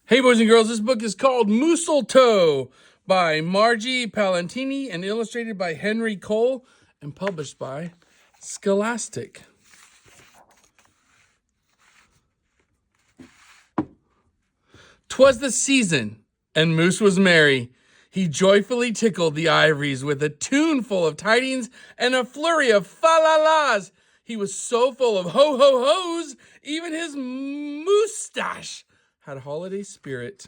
Hey, boys and girls, this book is called Mooseltoe by Margie Palatini and illustrated by Henry Cole and published by Scholastic. "'Twas the season, and Moose was merry. He joyfully tickled the ivories with a tune full of tidings and a flurry of fa-la-las. He was so full of ho-ho-hos, even his moustache had holiday spirit.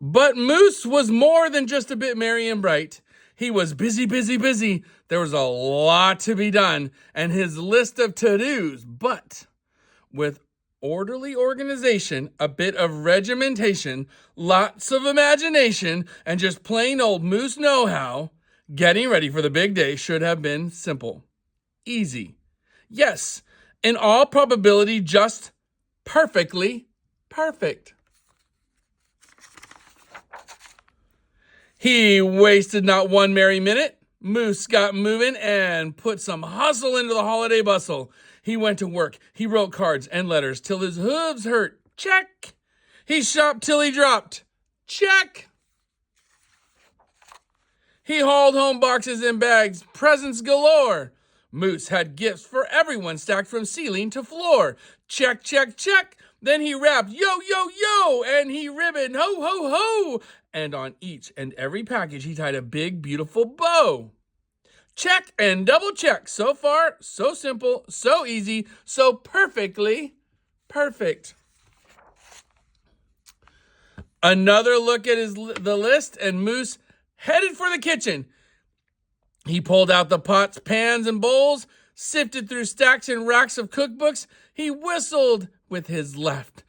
But Moose was more than just a bit merry and bright. He was busy, busy, busy. There was a lot to be done, and his list of to-dos, but with orderly organization, a bit of regimentation, lots of imagination, and just plain old Moose know-how, getting ready for the big day should have been simple, easy. Yes, in all probability, just perfectly perfect. He wasted not one merry minute. Moose got moving and put some hustle into the holiday bustle. He went to work. He wrote cards and letters till his hooves hurt. Check. He shopped till he dropped. Check. He hauled home boxes and bags, presents galore. Moose had gifts for everyone stacked from ceiling to floor. Check, check, check. Then he rapped, yo, yo, yo, and he ribboned, ho, ho, ho. And on each and every package, he tied a big, beautiful bow. Check and double check. So far, so simple, so easy, so perfectly perfect. Another look at the list, and Moose headed for the kitchen. He pulled out the pots, pans, and bowls, sifted through stacks and racks of cookbooks. He whistled with his left.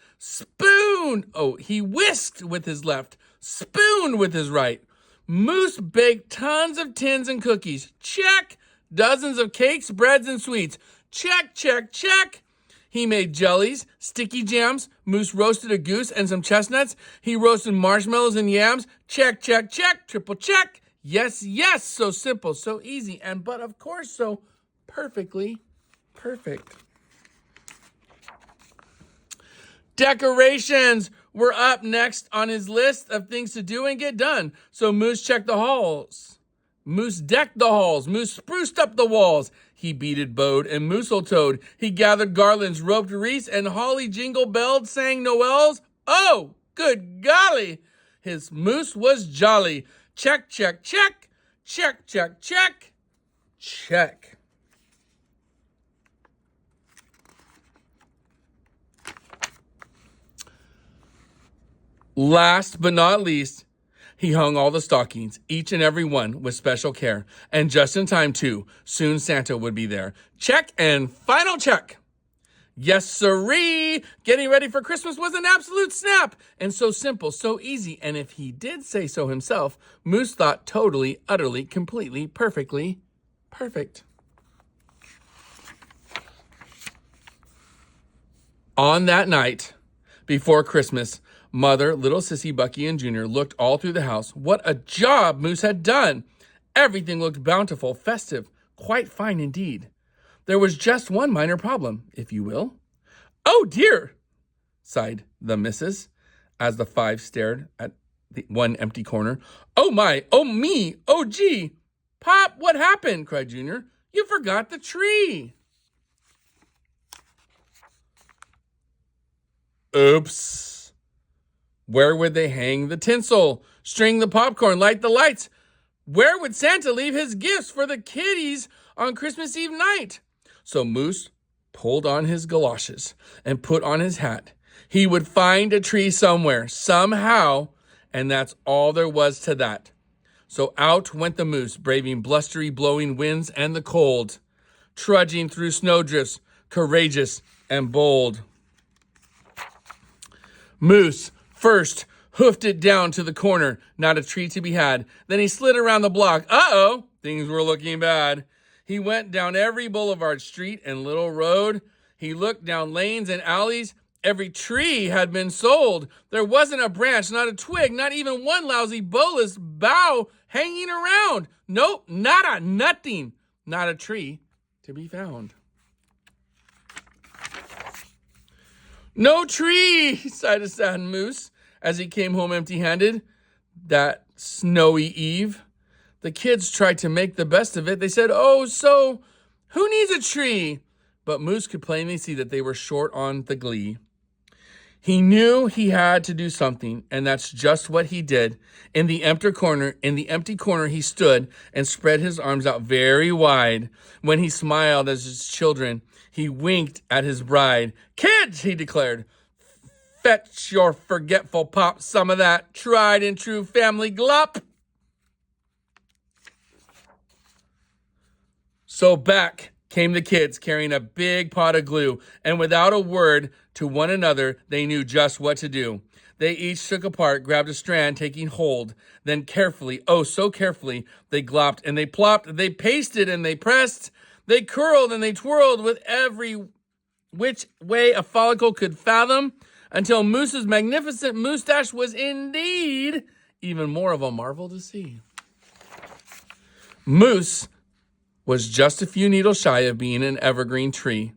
He whisked with his left. Spooned with his right. Moose baked tons of tins and cookies. Check. Dozens of cakes, breads, and sweets. Check, check, check. He made jellies, sticky jams. Moose roasted a goose and some chestnuts. He roasted marshmallows and yams. Check, check, check. Triple check. Yes, yes. So simple, so easy, but of course, so perfectly perfect. Decorations were up next on his list of things to do and get done. So Moose checked the halls. Moose decked the halls. Moose spruced up the walls. He beaded, bowed, and mooseltoed. He gathered garlands, roped wreaths, and holly jingle-belled, sang Noels. Oh, good golly! His moose was jolly. Check, check, check. Check, check, check. Check. Last but not least, he hung all the stockings, each and every one with special care. And just in time, too. Soon Santa would be there. Check and final check. Yes, sirree. Getting ready for Christmas was an absolute snap. And so simple, so easy. And if he did say so himself, Moose thought totally, utterly, completely, perfectly perfect. On that night, before Christmas, Mother, little Sissy, Bucky, and Junior looked all through the house. What a job Moose had done! Everything looked bountiful, festive, quite fine indeed. There was just one minor problem, if you will. Oh, dear, sighed the missus, as the five stared at the one empty corner. Oh, my, oh, me, oh, gee. Pop, what happened? Cried Junior. You forgot the tree. Oops. Where would they hang the tinsel, string the popcorn, light the lights? Where would Santa leave his gifts for the kiddies on Christmas Eve night? So Moose pulled on his galoshes and put on his hat. He would find a tree somewhere, somehow, and that's all there was to that. So out went the Moose, braving blustery blowing winds and the cold, trudging through snowdrifts, courageous and bold. Moose first hoofed it down to the corner, not a tree to be had. Then he slid around the block. Uh-oh, things were looking bad. He went down every boulevard, street, and little road. He looked down lanes and alleys. Every tree had been sold. There wasn't a branch, not a twig, not even one lousy bolus bough hanging around. Nope, nothing. Not a tree to be found. No tree, sighed a sad moose as he came home empty-handed that snowy eve. The kids tried to make the best of it. They said, "Oh, so who needs a tree?" But Moose could plainly see that they were short on the glee. He knew he had to do something, and that's just what he did. In the empty corner, he stood and spread his arms out very wide. When he smiled at his children, he winked at his bride. "Kids," he declared, "fetch your forgetful pop some of that tried and true family glop." So back came the kids carrying a big pot of glue, and without a word to one another, they knew just what to do. They each took apart, grabbed a strand, taking hold. Then carefully, oh so carefully, they glopped and they plopped, they pasted and they pressed, they curled and they twirled with every which way a follicle could fathom, until Moose's magnificent moustache was indeed even more of a marvel to see. Moose was just a few needles shy of being an evergreen tree.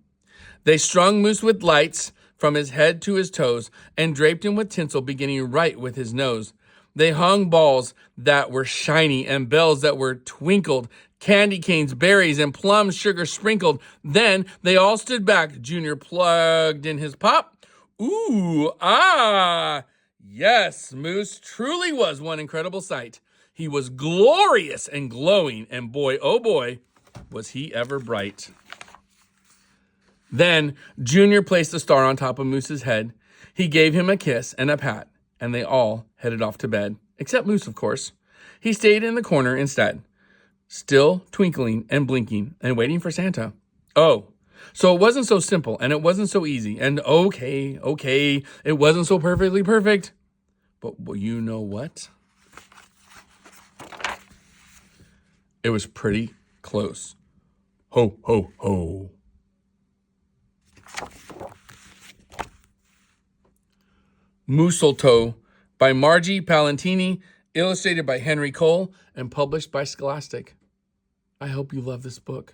They strung Moose with lights from his head to his toes and draped him with tinsel beginning right with his nose. They hung balls that were shiny and bells that were twinkled, candy canes, berries, and plum sugar sprinkled. Then they all stood back. Junior plugged in his pop. Ooh, ah, yes, Moose truly was one incredible sight. He was glorious and glowing, and boy, oh boy, was he ever bright. Then Junior placed a star on top of Moose's head. He gave him a kiss and a pat, and they all headed off to bed, except Moose, of course. He stayed in the corner instead, still twinkling and blinking and waiting for Santa. Oh, so it wasn't so simple, and it wasn't so easy, and okay, it wasn't so perfectly perfect. But you know what? It was pretty close. Ho, ho, ho. Mooseltoe by Margie Palatini, illustrated by Henry Cole, and published by Scholastic. I hope you love this book.